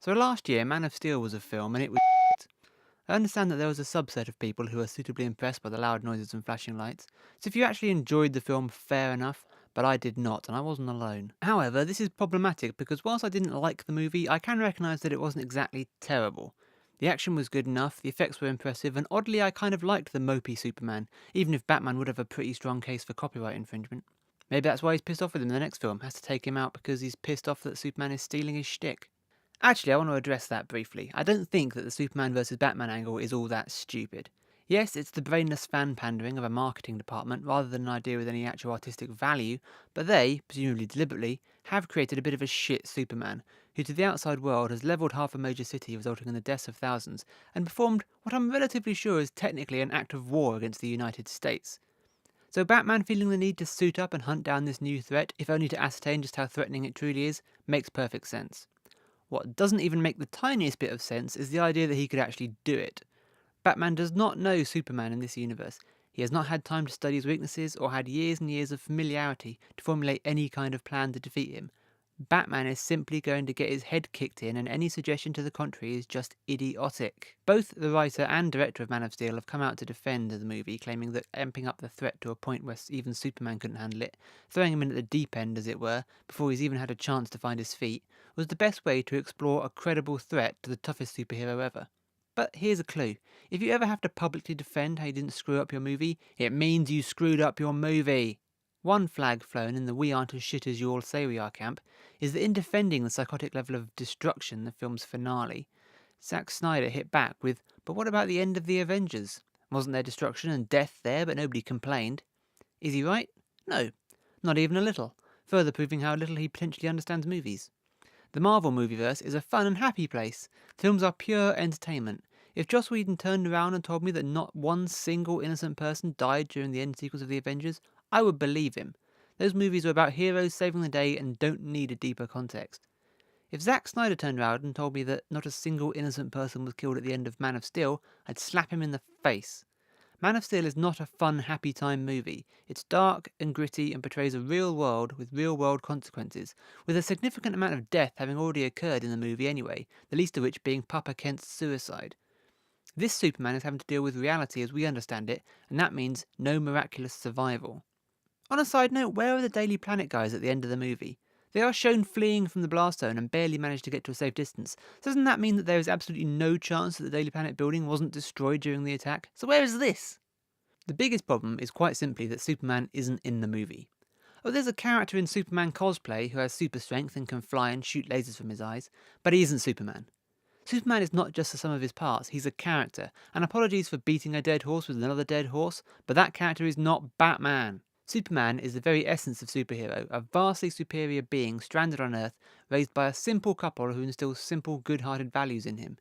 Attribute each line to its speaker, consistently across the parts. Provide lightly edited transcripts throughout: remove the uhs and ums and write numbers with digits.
Speaker 1: So last year, Man of Steel was a film and it was shit. I understand that there was a subset of people who were suitably impressed by the loud noises and flashing lights, so if you actually enjoyed the film, fair enough, but I did not, and I wasn't alone. However, this is problematic because whilst I didn't like the movie, I can recognise that it wasn't exactly terrible. The action was good enough, the effects were impressive, and oddly I kind of liked the mopey Superman, even if Batman would have a pretty strong case for copyright infringement. Maybe that's why he's pissed off with him in the next film, has to take him out because he's pissed off that Superman is stealing his shtick. Actually, I want to address that briefly. I don't think that the Superman vs. Batman angle is all that stupid. Yes, it's the brainless fan pandering of a marketing department rather than an idea with any actual artistic value, but they, presumably deliberately, have created a bit of a shit Superman, who to the outside world has levelled half a major city resulting in the deaths of thousands, and performed what I'm relatively sure is technically an act of war against the United States. So Batman feeling the need to suit up and hunt down this new threat, if only to ascertain just how threatening it truly is, makes perfect sense. What doesn't even make the tiniest bit of sense is the idea that he could actually do it. Batman does not know Superman in this universe. He has not had time to study his weaknesses or had years and years of familiarity to formulate any kind of plan to defeat him. Batman is simply going to get his head kicked in, and any suggestion to the contrary is just idiotic. Both the writer and director of Man of Steel have come out to defend the movie, claiming that amping up the threat to a point where even Superman couldn't handle it, throwing him in at the deep end as it were, before he's even had a chance to find his feet, was the best way to explore a credible threat to the toughest superhero ever. But here's a clue. If you ever have to publicly defend how you didn't screw up your movie, it means you screwed up your movie. One flag flown in the "we aren't as shit as you all say we are" camp is that in defending the psychotic level of destruction in the film's finale, Zack Snyder hit back with, but what about the end of the Avengers? Wasn't there destruction and death there, but nobody complained? Is he right? No, not even a little, further proving how little he potentially understands movies. The Marvel movieverse is a fun and happy place. Films are pure entertainment. If Joss Whedon turned around and told me that not one single innocent person died during the end sequence of the Avengers, I would believe him. Those movies are about heroes saving the day and don't need a deeper context. If Zack Snyder turned around and told me that not a single innocent person was killed at the end of Man of Steel, I'd slap him in the face. Man of Steel is not a fun, happy time movie. It's dark and gritty and portrays a real world with real world consequences, with a significant amount of death having already occurred in the movie anyway, the least of which being Papa Kent's suicide. This Superman is having to deal with reality as we understand it, and that means no miraculous survival. On a side note, where are the Daily Planet guys at the end of the movie? They are shown fleeing from the blast zone and barely managed to get to a safe distance. So doesn't that mean that there is absolutely no chance that the Daily Planet building wasn't destroyed during the attack? So where is this? The biggest problem is quite simply that Superman isn't in the movie. Oh, there's a character in Superman cosplay who has super strength and can fly and shoot lasers from his eyes, but he isn't Superman. Superman is not just the sum of his parts, he's a character, and apologies for beating a dead horse with another dead horse, but that character is not Batman. Superman is the very essence of superhero, a vastly superior being stranded on Earth, raised by a simple couple who instills simple, good-hearted values in him.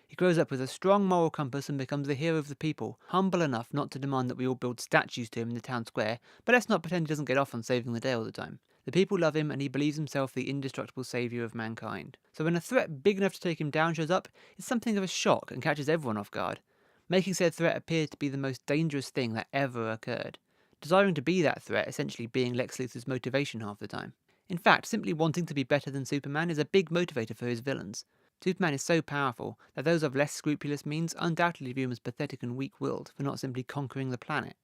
Speaker 1: He grows up with a strong moral compass and becomes the hero of the people, humble enough not to demand that we all build statues to him in the town square, but let's not pretend he doesn't get off on saving the day all the time. The people love him and he believes himself the indestructible saviour of mankind. So when a threat big enough to take him down shows up, it's something of a shock and catches everyone off guard, making said threat appear to be the most dangerous thing that ever occurred. Desiring to be that threat essentially being Lex Luthor's motivation half the time. In fact, simply wanting to be better than Superman is a big motivator for his villains. Superman is so powerful that those of less scrupulous means undoubtedly view him as pathetic and weak-willed for not simply conquering the planet.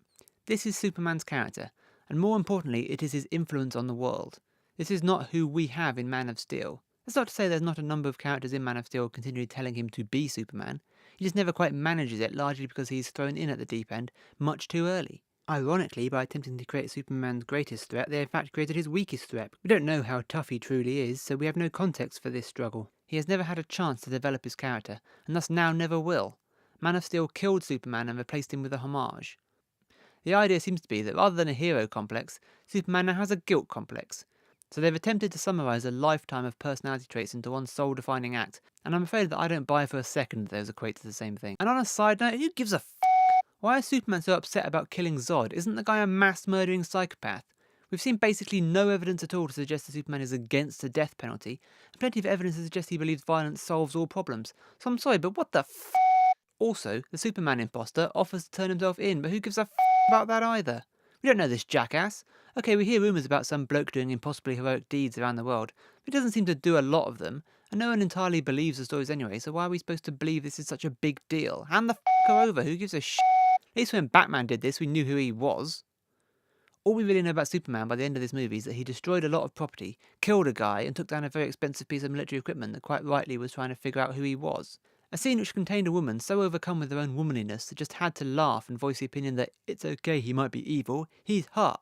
Speaker 1: This is Superman's character, and more importantly, it is his influence on the world. This is not who we have in Man of Steel. That's not to say there's not a number of characters in Man of Steel continually telling him to be Superman. He just never quite manages it, largely because he's thrown in at the deep end much too early. Ironically, by attempting to create Superman's greatest threat, they in fact created his weakest threat. We don't know how tough he truly is, so we have no context for this struggle. He has never had a chance to develop his character, and thus now never will. Man of Steel killed Superman and replaced him with a homage. The idea seems to be that rather than a hero complex, Superman now has a guilt complex. So they've attempted to summarise a lifetime of personality traits into one soul-defining act, and I'm afraid that I don't buy for a second that those equate to the same thing. And on a side note, who gives a why is Superman so upset about killing Zod? Isn't the guy a mass-murdering psychopath? We've seen basically no evidence at all to suggest that Superman is against the death penalty, and plenty of evidence to suggest he believes violence solves all problems. So I'm sorry, but what the Also, the Superman imposter offers to turn himself in, but who gives a about that either? We don't know this jackass. Okay, we hear rumours about some bloke doing impossibly heroic deeds around the world. It doesn't seem to do a lot of them, and no one entirely believes the stories anyway, so why are we supposed to believe this is such a big deal? Hand the f***er over, who gives a shit? At least when Batman did this, we knew who he was. All we really know about Superman by the end of this movie is that he destroyed a lot of property, killed a guy, and took down a very expensive piece of military equipment that quite rightly was trying to figure out who he was. A scene which contained a woman so overcome with her own womanliness that just had to laugh and voice the opinion that it's okay, he might be evil, he's hot.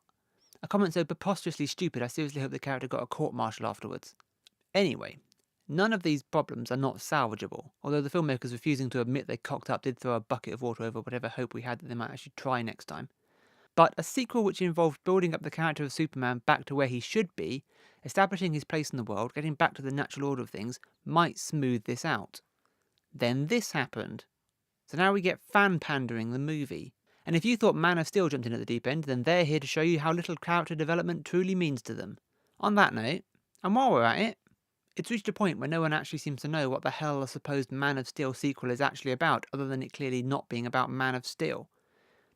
Speaker 1: A comment so preposterously stupid I seriously hope the character got a court-martial afterwards. Anyway, none of these problems are not salvageable, although the filmmakers refusing to admit they cocked up did throw a bucket of water over whatever hope we had that they might actually try next time. But a sequel which involved building up the character of Superman back to where he should be, establishing his place in the world, getting back to the natural order of things, might smooth this out. Then this happened. So now we get fan pandering the movie. And if you thought Man of Steel jumped in at the deep end, then they're here to show you how little character development truly means to them. On that note, and while we're at it, it's reached a point where no one actually seems to know what the hell a supposed Man of Steel sequel is actually about, other than it clearly not being about Man of Steel.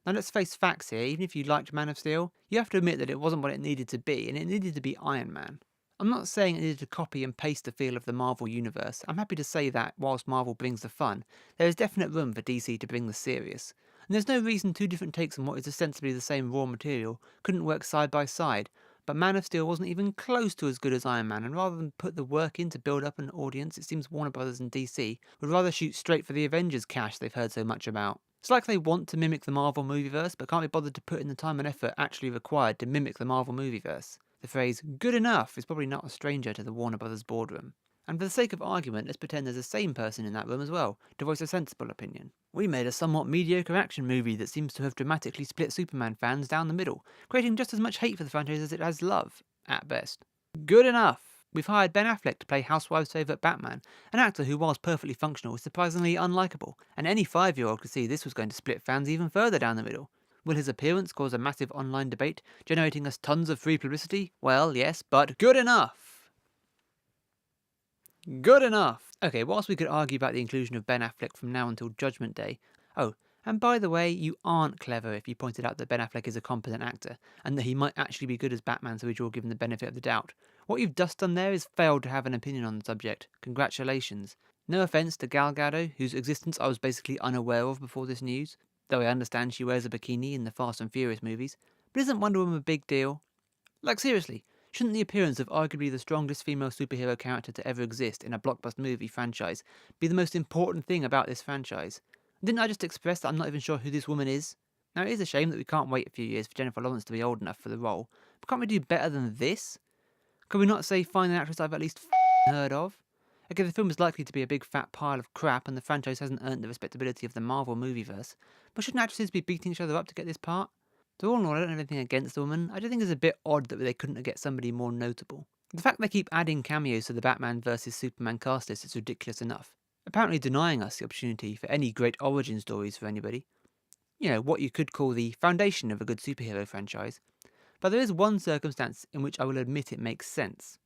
Speaker 1: Now let's face facts here, even if you liked Man of Steel, you have to admit that it wasn't what it needed to be, and it needed to be Iron Man. I'm not saying it needed to copy and paste the feel of the Marvel universe. I'm happy to say that, whilst Marvel brings the fun, there is definite room for DC to bring the serious. And there's no reason two different takes on what is ostensibly the same raw material couldn't work side by side, but Man of Steel wasn't even close to as good as Iron Man, and rather than put the work in to build up an audience, it seems Warner Brothers and DC would rather shoot straight for the Avengers cash they've heard so much about. It's like they want to mimic the Marvel movieverse, but can't be bothered to put in the time and effort actually required to mimic the Marvel movieverse. The phrase good enough is probably not a stranger to the Warner Brothers boardroom. And for the sake of argument, let's pretend there's a sane person in that room as well, to voice a sensible opinion. We made a somewhat mediocre action movie that seems to have dramatically split Superman fans down the middle, creating just as much hate for the franchise as it has love, at best. Good enough! We've hired Ben Affleck to play Housewives' favourite Batman, an actor who, whilst perfectly functional, is surprisingly unlikable, and any 5-year-old could see this was going to split fans even further down the middle. Will his appearance cause a massive online debate, generating us tons of free publicity? Well, yes, but good enough! Good enough! Okay, whilst we could argue about the inclusion of Ben Affleck from now until Judgment Day... Oh, and by the way, you aren't clever if you pointed out that Ben Affleck is a competent actor, and that he might actually be good as Batman, so we should all give him the benefit of the doubt. What you've just done there is failed to have an opinion on the subject. Congratulations. No offence to Gal Gadot, whose existence I was basically unaware of before this news, though I understand she wears a bikini in the Fast and Furious movies, but isn't Wonder Woman a big deal? Like seriously, shouldn't the appearance of arguably the strongest female superhero character to ever exist in a blockbuster movie franchise be the most important thing about this franchise? Didn't I just express that I'm not even sure who this woman is? Now it is a shame that we can't wait a few years for Jennifer Lawrence to be old enough for the role, but can't we do better than this? Could we not say find an actress I've at least heard of? Okay, the film is likely to be a big fat pile of crap and the franchise hasn't earned the respectability of the Marvel movieverse, but shouldn't actresses be beating each other up to get this part? So all in all, I don't have anything against the woman. I just think it's a bit odd that they couldn't get somebody more notable. The fact they keep adding cameos to the Batman vs Superman cast list is ridiculous enough, apparently denying us the opportunity for any great origin stories for anybody. You know, what you could call the foundation of a good superhero franchise. But there is one circumstance in which I will admit it makes sense.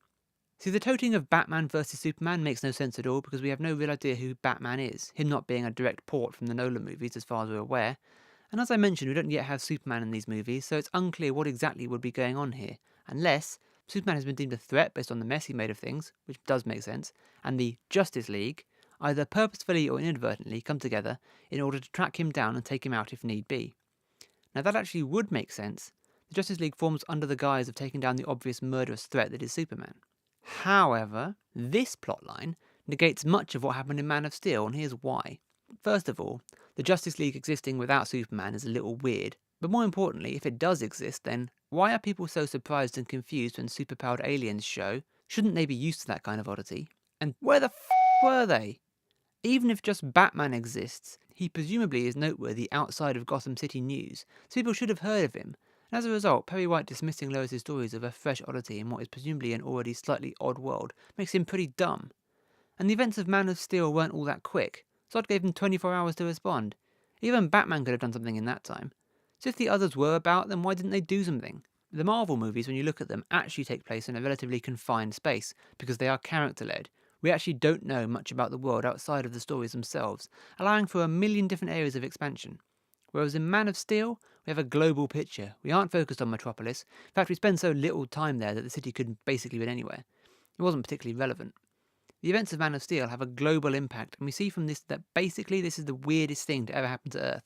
Speaker 1: See, the toting of Batman vs Superman makes no sense at all because we have no real idea who Batman is, him not being a direct port from the Nolan movies as far as we're aware. And as I mentioned, we don't yet have Superman in these movies, so it's unclear what exactly would be going on here, unless Superman has been deemed a threat based on the mess he made of things, which does make sense, and the Justice League, either purposefully or inadvertently, come together in order to track him down and take him out if need be. Now that actually would make sense. The Justice League forms under the guise of taking down the obvious murderous threat that is Superman. However, this plotline negates much of what happened in Man of Steel, and here's why. First of all, the Justice League existing without Superman is a little weird, but more importantly, if it does exist, then why are people so surprised and confused when superpowered aliens show? Shouldn't they be used to that kind of oddity? And where the were they? Even if just Batman exists, he presumably is noteworthy outside of Gotham City news, so people should have heard of him. And as a result, Perry White dismissing Lois' stories of a fresh oddity in what is presumably an already slightly odd world makes him pretty dumb. And the events of Man of Steel weren't all that quick. Zod gave him 24 hours to respond. Even Batman could have done something in that time. So if the others were about, then why didn't they do something? The Marvel movies, when you look at them, actually take place in a relatively confined space, because they are character-led. We actually don't know much about the world outside of the stories themselves, allowing for a million different areas of expansion. Whereas in Man of Steel, we have a global picture. We aren't focused on Metropolis. In fact, we spend so little time there that the city could basically be anywhere. It wasn't particularly relevant. The events of Man of Steel have a global impact, and we see from this that basically this is the weirdest thing to ever happen to Earth.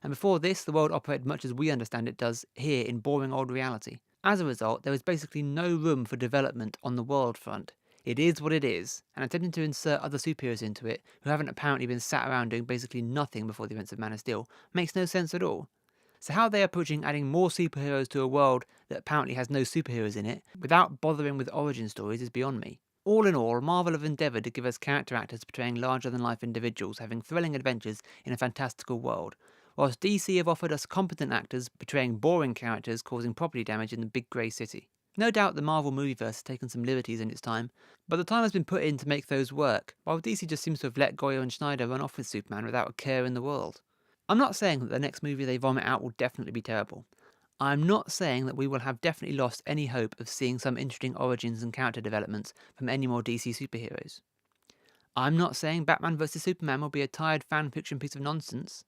Speaker 1: And before this, the world operated much as we understand it does here in boring old reality. As a result, there is basically no room for development on the world front. It is what it is, and attempting to insert other superheroes into it, who haven't apparently been sat around doing basically nothing before the events of Man of Steel, makes no sense at all. So how they are approaching adding more superheroes to a world that apparently has no superheroes in it, without bothering with origin stories, is beyond me. All in all, Marvel have endeavoured to give us character actors portraying larger-than-life individuals having thrilling adventures in a fantastical world, whilst DC have offered us competent actors portraying boring characters causing property damage in the big grey city. No doubt the Marvel movieverse has taken some liberties in its time, but the time has been put in to make those work, while DC just seems to have let Goyer and Schneider run off with Superman without a care in the world. I'm not saying that the next movie they vomit out will definitely be terrible. I'm not saying that we will have definitely lost any hope of seeing some interesting origins and character developments from any more DC superheroes. I'm not saying Batman vs Superman will be a tired fan fiction piece of nonsense.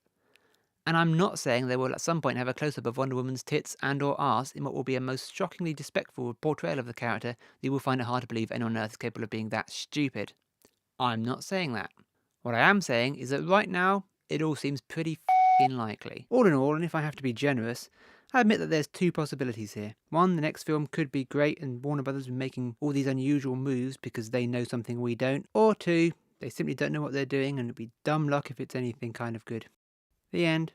Speaker 1: And I'm not saying they will at some point have a close-up of Wonder Woman's tits and or arse in what will be a most shockingly disrespectful portrayal of the character that you will find it hard to believe anyone on Earth is capable of being that stupid. I'm not saying that. What I am saying is that right now, it all seems pretty f***ing likely. All in all, and if I have to be generous, I admit that there's two possibilities here. One, the next film could be great and Warner Brothers are making all these unusual moves because they know something we don't. Or two, they simply don't know what they're doing and it'd be dumb luck if it's anything kind of good. The end.